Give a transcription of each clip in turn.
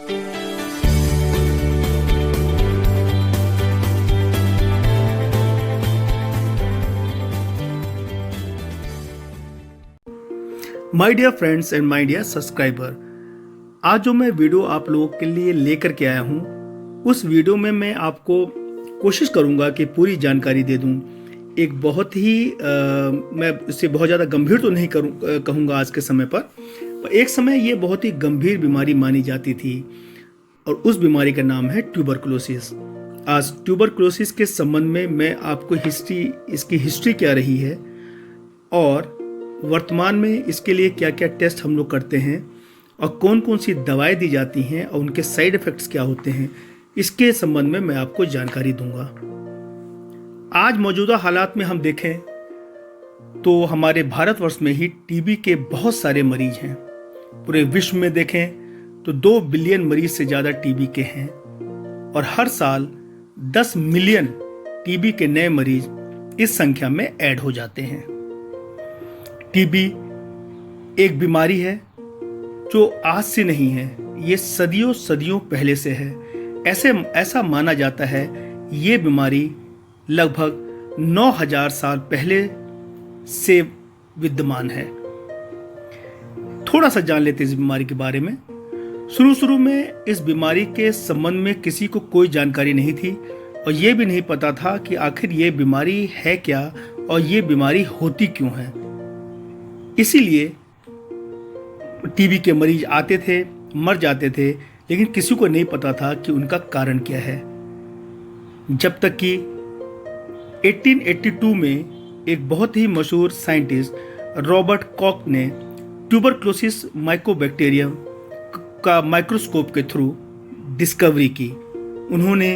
My dear friends and my dear subscriber, आज जो मैं वीडियो आप लोगों के लिए लेकर के आया हूँ, उस वीडियो में मैं आपको कोशिश करूँगा कि पूरी जानकारी दे दूँ। एक बहुत ही मैं इसे बहुत ज़्यादा गंभीर तो नहीं कहूँगा आज के समय पर एक समय ये बहुत ही गंभीर बीमारी मानी जाती थी और उस बीमारी का नाम है ट्यूबरकुलोसिस। आज ट्यूबरकुलोसिस के संबंध में मैं आपको इसकी हिस्ट्री क्या रही है और वर्तमान में इसके लिए क्या क्या टेस्ट हम लोग करते हैं और कौन कौन सी दवाएं दी जाती हैं और उनके साइड इफ़ेक्ट्स क्या होते हैं, इसके संबंध में मैं आपको जानकारी दूंगा। आज मौजूदा हालात में हम देखें तो हमारे भारतवर्ष में ही टीबी के बहुत सारे मरीज हैं। पूरे विश्व में देखें तो 2 बिलियन मरीज से ज़्यादा टीबी के हैं और हर साल 10 मिलियन टीबी के नए मरीज इस संख्या में ऐड हो जाते हैं। टीबी एक बीमारी है जो आज से नहीं है, ये सदियों सदियों पहले से है। ऐसा माना जाता है ये बीमारी लगभग 9000 साल पहले से विद्यमान है। थोड़ा सा जान लेते इस बीमारी के बारे में। शुरू में इस बीमारी के संबंध में किसी को कोई जानकारी नहीं थी और ये भी नहीं पता था कि आखिर ये बीमारी है क्या और ये बीमारी होती क्यों है। इसीलिए टीबी के मरीज आते थे, मर जाते थे, लेकिन किसी को नहीं पता था कि उनका कारण क्या है। जब तक कि 1882 में एक बहुत ही मशहूर साइंटिस्ट रॉबर्ट कॉक ने ट्यूबरकुलोसिस माइकोबैक्टीरियम का माइक्रोस्कोप के थ्रू डिस्कवरी की। उन्होंने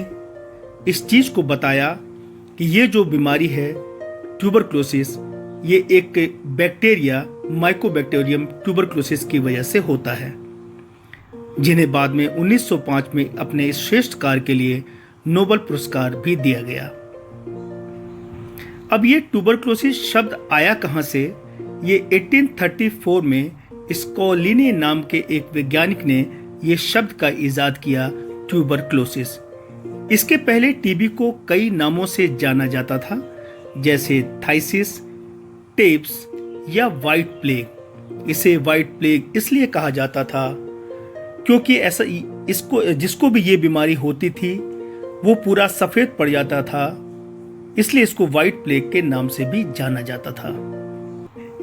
इस चीज़ को बताया कि ये जो बीमारी है ट्यूबरकुलोसिस, ये एक बैक्टीरिया माइकोबैक्टीरियम ट्यूबरकुलोसिस की वजह से होता है, जिन्हें बाद में 1905 में अपने इस श्रेष्ठ कार्य के लिए नोबेल पुरस्कार भी दिया गया। अब ये ट्यूबरकुलोसिस शब्द आया कहाँ से? ये 1834 में स्कोलिनी नाम के एक वैज्ञानिक ने ये शब्द का इजाद किया, ट्यूबरकुलोसिस। इसके पहले टीबी को कई नामों से जाना जाता था, जैसे थाइसिस, टेप्स या वाइट प्लेग। इसे वाइट प्लेग इसलिए कहा जाता था क्योंकि जिसको भी ये बीमारी होती थी वो पूरा सफ़ेद पड़ जाता था, इसलिए इसको वाइट प्लेग के नाम से भी जाना जाता था।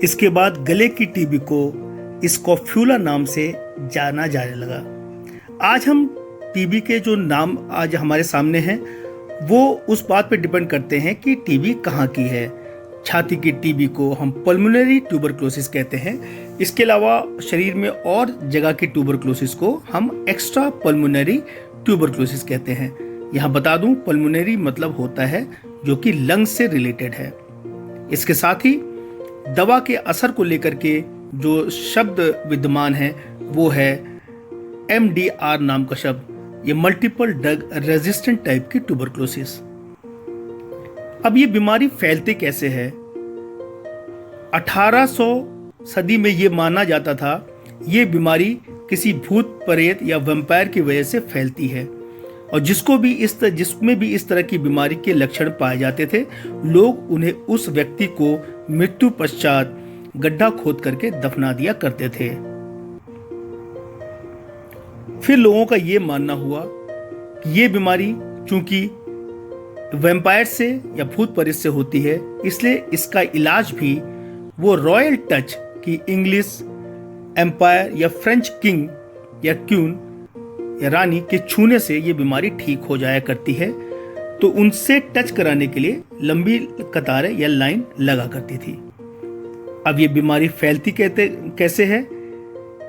इसके बाद गले की टीबी को स्कोफ्यूला नाम से जाना जाने लगा। आज हम टीबी के जो नाम आज हमारे सामने हैं वो उस बात पर डिपेंड करते हैं कि टीबी कहाँ की है। छाती की टीबी को हम पल्मोनरी ट्यूबरकुलोसिस कहते हैं। इसके अलावा शरीर में और जगह की ट्यूबरकुलोसिस को हम एक्स्ट्रा पल्मोनरी ट्यूबरकुलोसिस कहते हैं। यहाँ बता दूं, पल्मोनरी मतलब होता है जो कि लंग्स से रिलेटेड है। इसके साथ ही दवा के असर को लेकर के जो शब्द विद्यमान है वो है MDR नाम का शब्द, ये मल्टीपल ड्रग रेजिस्टेंट टाइप की ट्यूबरकुलोसिस। अब ये बीमारी फैलती कैसे है? 1800 सदी में ये माना जाता था ये बीमारी किसी भूत प्रेत या वैम्पायर की वजह से फैलती है और जिसमें भी इस तरह की बीमारी के लक्षण पाए जाते थे, लोग उन्हें उस व्यक्ति को मृत्यु पश्चात गड्ढा खोद करके दफना दिया करते थे। फिर लोगों का ये मानना हुआ कि ये बीमारी चूंकि वैम्पायर से या भूत प्रेत से होती है, इसलिए इसका इलाज भी वो रॉयल टच की इंग्लिश एम्पायर या फ्रेंच किंग या क्वीन या रानी के छूने से ये बीमारी ठीक हो जाया करती है। तो उनसे टच कराने के लिए लंबी कतारें या लाइन लगा करती थी। अब ये बीमारी फैलती कैसे है?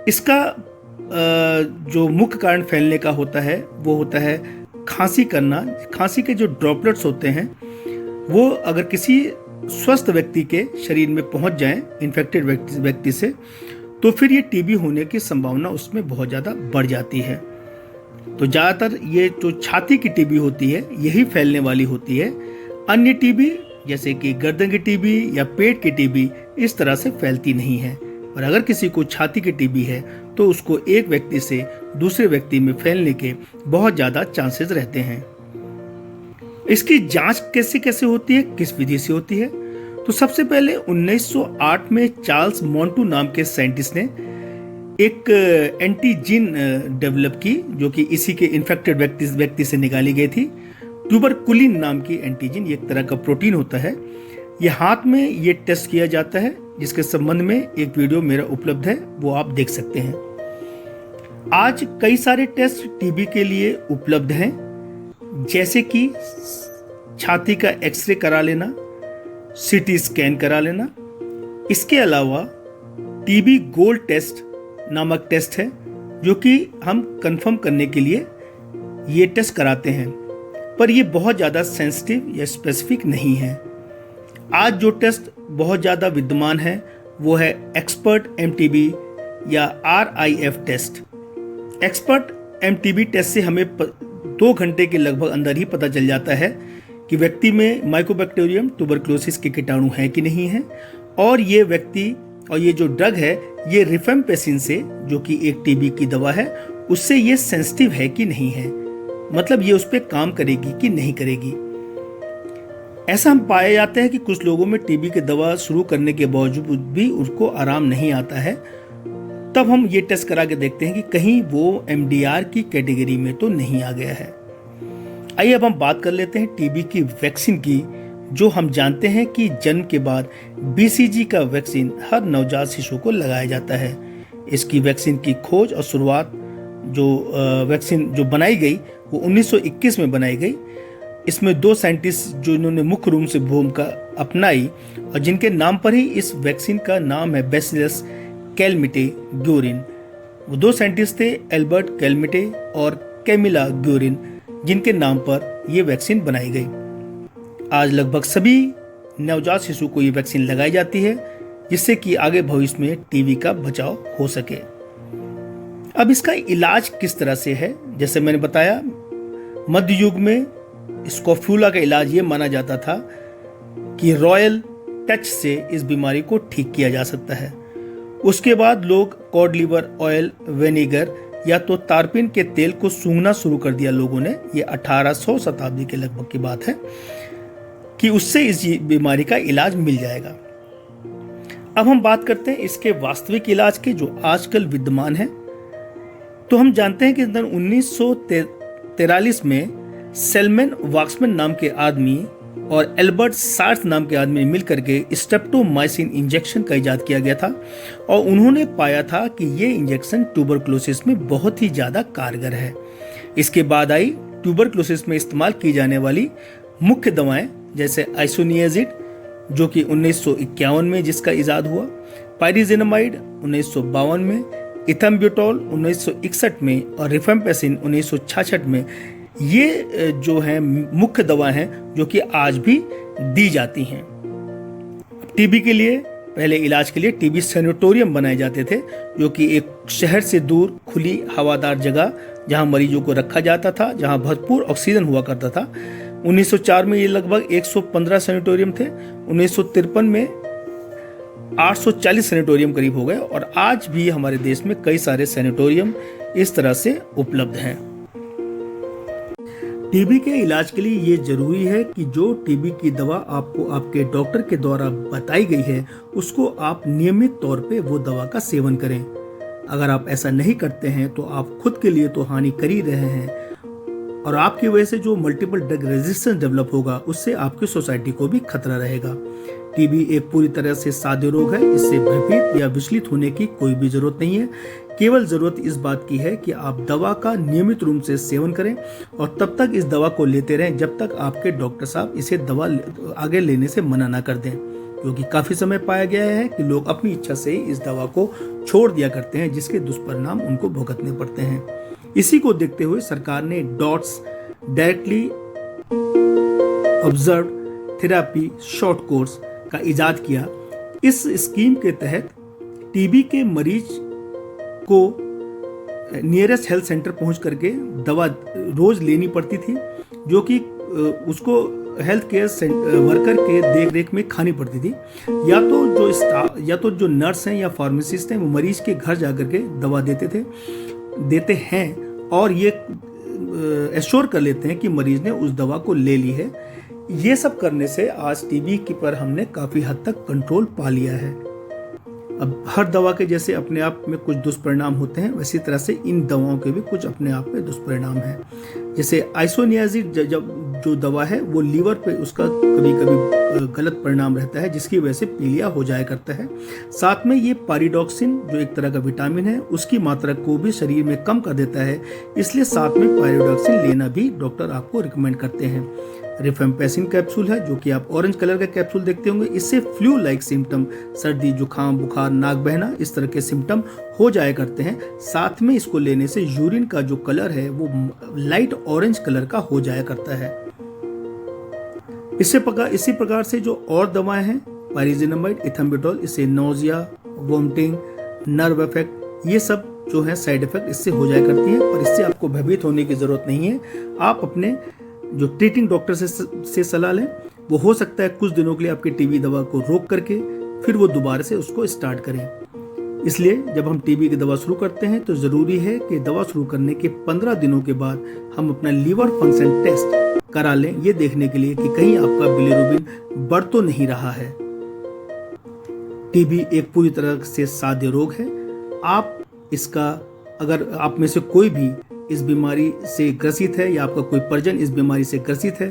इसका जो मुख्य कारण फैलने का होता है वो होता है खांसी करना। खांसी के जो ड्रॉपलेट्स होते हैं वो अगर किसी स्वस्थ व्यक्ति के शरीर में पहुंच जाएं, इन्फेक्टेड व्यक्ति से, तो फिर ये टीबी होने की संभावना उसमें बहुत ज़्यादा बढ़ जाती है। तो ज़्यादातर ये जो छाती की टीबी होती है यही फैलने वाली होती है। अन्य टीबी जैसे कि गर्दन की टीबी या पेट की टीबी इस तरह से फैलती नहीं है। और अगर किसी को छाती की टीबी है तो उसको एक व्यक्ति से दूसरे व्यक्ति में फैलने के बहुत ज़्यादा चांसेस रहते हैं। इसकी जांच कैसे कैसे होती है, किस विधि से होती है? तो सबसे पहले 1908 में चार्ल्स मोंटू नाम के साइंटिस्ट ने एक एंटीजीन डेवलप की, जो कि इसी के इन्फेक्टेड व्यक्ति से निकाली गई थी। ट्यूबरकुलिन नाम की एंटीजीन, एक तरह का प्रोटीन होता है। ये हाथ में ये टेस्ट किया जाता है, जिसके संबंध में एक वीडियो मेरा उपलब्ध है, वो आप देख सकते हैं। आज कई सारे टेस्ट टीबी के लिए उपलब्ध हैं, जैसे कि छाती का एक्सरे करा लेना, सीटी स्कैन करा लेना। इसके अलावा टीबी गोल्ड टेस्ट नामक टेस्ट है, जो कि हम कंफर्म करने के लिए ये टेस्ट कराते हैं, पर ये बहुत ज़्यादा सेंसिटिव या स्पेसिफिक नहीं है। आज जो टेस्ट बहुत ज़्यादा विद्यमान है वो है एक्सपर्ट एमटीबी या RIF टेस्ट। एक्सपर्ट एमटीबी टेस्ट से हमें 2 घंटे के लगभग अंदर ही पता चल जाता है कि व्यक्ति में माइकोबैक्टीरियम ट्यूबरकुलोसिस के कीटाणु हैं कि नहीं है, और ये व्यक्ति और ये जो ड्रग है ये रिफेम्पेसिन से, जो कि एक टीबी की दवा है, उससे ये सेंसिटिव है कि नहीं है, मतलब ये उस पर काम करेगी कि नहीं करेगी। ऐसा हम पाया जाता है कि कुछ लोगों में टीबी की दवा शुरू करने के बावजूद भी उनको आराम नहीं आता है। तब हम ये टेस्ट करा के देखते हैं कि कहीं वो MDR की कैटेगरी में तो नहीं आ गया है। आइए अब हम बात कर लेते हैं टीबी की वैक्सीन की, जो हम जानते हैं कि जन्म के बाद BCG का वैक्सीन हर नवजात शिशु को लगाया जाता है। इसकी वैक्सीन की खोज और शुरुआत वैक्सीन जो बनाई गई वो 1921 में बनाई गई। इसमें 2 साइंटिस्ट जो इन्होंने मुख्य रूप से भूमिका अपनाई और जिनके नाम पर ही इस वैक्सीन का नाम है बैसिलस कैलमिटे ग्यूरिन। वो 2 साइंटिस्ट थे, एल्बर्ट कैलमिटे और कैमिला ग्यूरिन, जिनके नाम पर यह वैक्सीन बनाई गई। आज लगभग सभी नवजात शिशु को ये वैक्सीन लगाई जाती है, जिससे कि आगे भविष्य में टीबी का बचाव हो सके। अब इसका इलाज किस तरह से है? जैसे मैंने बताया, मध्य युग में स्कोफ्यूला का इलाज ये माना जाता था कि रॉयल टच से इस बीमारी को ठीक किया जा सकता है। उसके बाद लोग कॉड लिवर ऑयल, विनेगर या तो तारपीन के तेल को सूंघना शुरू कर दिया लोगों ने। ये 1800 शताब्दी के लगभग की बात है कि उससे इस बीमारी का इलाज मिल जाएगा। अब हम बात करते हैं इसके वास्तविक इलाज के, जो आजकल विद्यमान है। तो हम जानते हैं कि 1943 में सेलमैन वाक्समैन नाम के आदमी और एल्बर्ट सार्स नाम के आदमी ने मिलकर के स्ट्रेप्टोमाइसिन इंजेक्शन का इजाद किया गया था, और उन्होंने पाया था कि ये इंजेक्शन ट्यूबरकुलोसिस में बहुत ही ज़्यादा कारगर है। इसके बाद आई ट्यूबरकुलोसिस में इस्तेमाल की जाने वाली मुख्य दवाएं, जैसे आइसोनियाजिड, जो कि 1951 में जिसका इजाद हुआ, पायरिजिनामाइड 1952 में, इथम्ब्यूटोल 1961 में और रिफेम्पेसिन 1966 में। ये जो है मुख्य दवा हैं जो कि आज भी दी जाती हैं। टीबी के लिए, पहले इलाज के लिए टीबी सैनिटोरियम बनाए जाते थे, जो कि एक शहर से दूर खुली हवादार जगह जहां मरीजों को रखा जाता था, जहां भरपूर ऑक्सीजन हुआ करता था। 1904 में ये लगभग 115 सैनिटोरियम थे। 1953 में 840 सैनिटोरियम करीब हो गए, और आज भी हमारे देश में कई सारे सैनिटोरियम इस तरह से उपलब्ध हैं। टीबी के इलाज के लिए ये जरूरी है कि जो टीबी की दवा आपको आपके डॉक्टर के द्वारा बताई गई है, उसको आप नियमित तौर पे वो दवा का सेवन करें। अगर आप ऐसा नहीं करते हैं तो आप खुद के लिए तो हानि कर ही रहे हैं, और आपकी वजह से जो मल्टीपल ड्रग रेजिस्टेंस डेवलप होगा, उससे आपकी सोसाइटी को भी खतरा रहेगा। टीबी एक पूरी तरह से सादे रोग है, इससे भयभीत या विचलित होने की कोई भी जरूरत नहीं है। केवल जरूरत इस बात की है कि आप दवा का नियमित रूप से सेवन करें, और तब तक इस दवा को लेते रहें जब तक आपके डॉक्टर साहब इसे दवा आगे लेने से मना ना कर दें, क्योंकि काफी समय पाया गया है कि लोग अपनी इच्छा से ही इस दवा को छोड़ दिया करते हैं, जिसके दुष्परिणाम उनको भुगतने पड़ते हैं। इसी को देखते हुए सरकार ने dots, directly observe therapy short course का इजाद किया। इस स्कीम के तहत टीबी के मरीज को नियरेस्ट हेल्थ सेंटर पहुंच करके दवा रोज लेनी पड़ती थी, जो कि उसको हेल्थ केयर वर्कर के देख रेख में खानी पड़ती थी। या तो जो नर्स हैं या फार्मासिस्ट हैं वो मरीज के घर जाकर के दवा देते हैं और ये एश्योर कर लेते हैं कि मरीज ने उस दवा को ले ली है। ये सब करने से आज टीबी की पर हमने काफ़ी हद तक कंट्रोल पा लिया है। अब हर दवा के जैसे अपने आप में कुछ दुष्परिणाम होते हैं, वैसी तरह से इन दवाओं के भी कुछ अपने आप में दुष्परिणाम हैं। जैसे आइसोनियाजिड जो दवा है वो लीवर पे उसका कभी कभी गलत परिणाम रहता है, जिसकी वजह से पीलिया हो जाया करता है। साथ में ये पायरिडॉक्सिन जो एक तरह का विटामिन है उसकी मात्रा को भी शरीर में कम कर देता है, इसलिए साथ में पायरिडॉक्सिन लेना भी डॉक्टर आपको रिकमेंड करते हैं। रिफेम्पेसिन कैप्सूल है जो कि आप ऑरेंज कलर का कैप्सूल देखते होंगे। इससे फ्लू लाइक सिम्टम, सर्दी, जुकाम, बुखार, नाक बहना, इस तरह के सिम्टम हो जाया करते हैं। साथ में इसको लेने से यूरिन का जो कलर है वो लाइट ऑरेंज कलर का हो जाया करता है। इसी प्रकार से जो और दवाएं हैं, पायरिजिनामाइड, इथेम्बुटोल, इससे नोजिया, वोमिटिंग, नर्व इफेक्ट, ये सब जो है साइड इफेक्ट इससे हो जाया करती हैं। पर इससे आपको भयभीत होने की जरूरत नहीं है। आप अपने जो ट्रीटिंग डॉक्टर से सलाह लें। वो हो सकता है कुछ दिनों के लिए आपकी टीबी दवा को रोक करके फिर वो दोबारा से उसको स्टार्ट करें। इसलिए जब हम टीबी की दवा शुरू करते हैं तो ज़रूरी है कि दवा शुरू करने के 15 दिनों के बाद हम अपना लीवर फंक्शन टेस्ट करा लें, ये देखने के लिए कि कहीं आपका बिलिरुबिन बढ़ तो नहीं रहा है। टीबी एक पूरी तरह से साध्य रोग है। अगर आप में से कोई भी इस बीमारी से ग्रसित है या आपका कोई परिजन इस बीमारी से ग्रसित है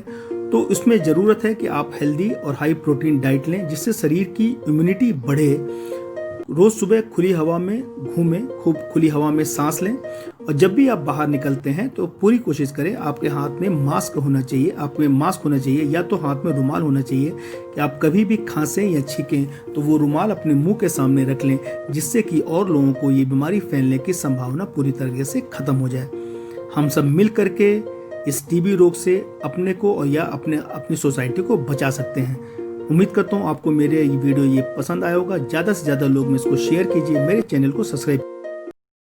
तो इसमें ज़रूरत है कि आप हेल्दी और हाई प्रोटीन डाइट लें, जिससे शरीर की इम्यूनिटी बढ़े। रोज़ सुबह खुली हवा में घूमें, खूब खुली हवा में सांस लें और जब भी आप बाहर निकलते हैं तो पूरी कोशिश करें आपके हाथ में मास्क होना चाहिए, या तो हाथ में रुमाल होना चाहिए कि आप कभी भी खांसें या छींकें तो वो रुमाल अपने मुंह के सामने रख लें, जिससे कि और लोगों को ये बीमारी फैलने की संभावना पूरी तरीके से खत्म हो जाए। हम सब मिल करके इस टीबी रोग से अपने को और या अपनी सोसाइटी को बचा सकते हैं। उम्मीद करता हूँ आपको मेरे ये वीडियो पसंद आया होगा। ज़्यादा से ज़्यादा लोग में इसको शेयर कीजिए, मेरे चैनल को सब्सक्राइब